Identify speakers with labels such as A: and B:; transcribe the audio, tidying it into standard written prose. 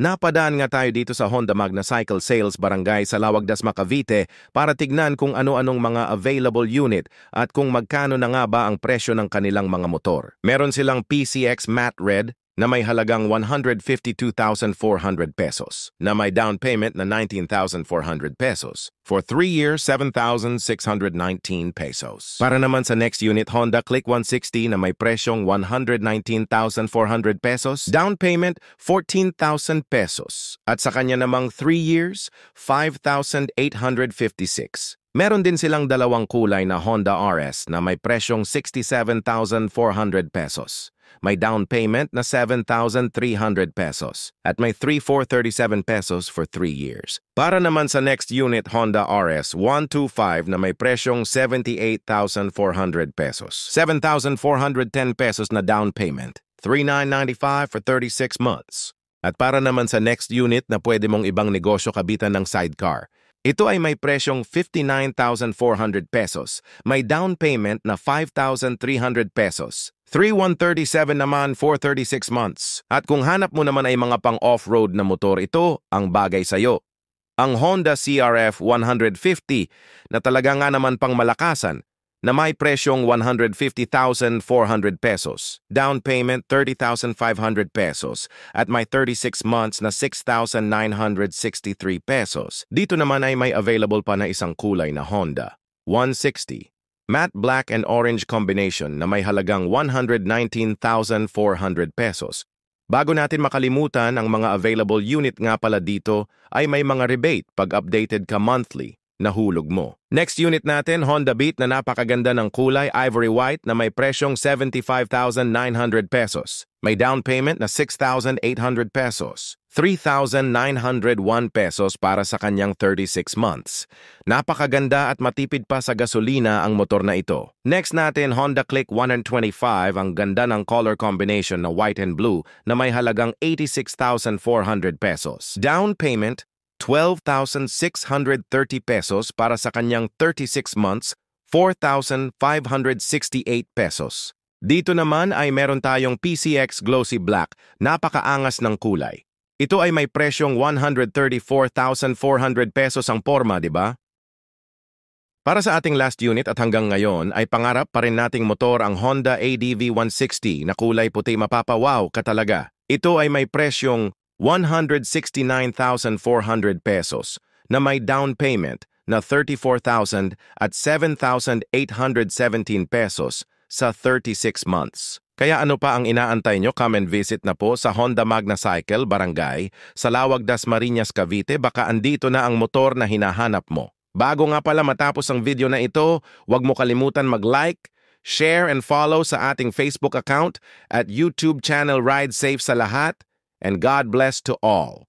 A: Napadaan nga tayo dito sa Honda Magna Cycle Sales Barangay sa Lawag das Cavite para tignan kung ano-anong mga available unit at kung magkano na nga ba ang presyo ng kanilang mga motor. Meron silang PCX Matte Red na may halagang 152,400 pesos, na may down payment na 19,400 pesos. For 3 years, 7,619 pesos. Para naman sa next unit, Honda Click 160 na may presyong 119,400 pesos, down payment 14,000 pesos. At sa kanya namang 3 years, 5,856. Meron din silang dalawang kulay na Honda RS na may presyong 67,400 pesos. May down payment na 7,300 pesos at may 3,437 pesos for 3 years. Para naman sa next unit, Honda RS 125 na may presyong 78,400 pesos. 7,410 pesos na down payment. 3,995 for 36 months. At para naman sa next unit na pwede mong ibang negosyo kabitan ng sidecar. Ito ay may presyong 59,400 pesos. May down payment na 5,300 pesos. 3,137 naman for 36 months. At kung hanap mo naman ay mga pang-off-road na motor, ito ang bagay sa'yo. Ang Honda CRF 150 na talaga nga naman pang malakasan na may presyong 150,400 pesos. Down payment 30,500 pesos at may 36 months na 6,963 pesos. Dito naman ay may available pa na isang kulay na Honda 160. Matte black and orange combination na may halagang 119,400 pesos. Bago natin makalimutan ang mga available unit nga pala dito ay may mga rebate pag updated ka monthly. Nahulog mo. Next unit natin, Honda Beat na napakaganda ng kulay ivory white na may presyong 75,900 pesos. May down payment na 6,800 pesos. 3,901 pesos para sa kanyang 36 months. Napakaganda at matipid pa sa gasolina ang motor na ito. Next natin, Honda Click 125, ang ganda ng color combination na white and blue na may halagang 86,400 pesos. Down payment 12,630 pesos para sa kanyang 36 months, 4,568 pesos. Dito naman ay meron tayong PCX Glossy Black, napakaangas ng kulay. Ito ay may presyong 134,400 pesos ang porma, di ba? Para sa ating last unit at hanggang ngayon ay pangarap pa rin nating motor ang Honda ADV 160 na kulay puti, mapapawaw ka talaga. Ito ay may presyong 169,400 pesos na may down payment na 34,000 at 7,817 pesos sa 36 months. Kaya ano pa ang inaantay nyo? Come and visit na po sa Honda Magna Cycle Barangay sa Lawag das Marinas, Cavite. Baka andito na ang motor na hinahanap mo. Bago nga pala matapos ang video na ito, huwag mo kalimutan mag-like, share and follow sa ating Facebook account at YouTube channel Ride Safe sa lahat. And God bless to all.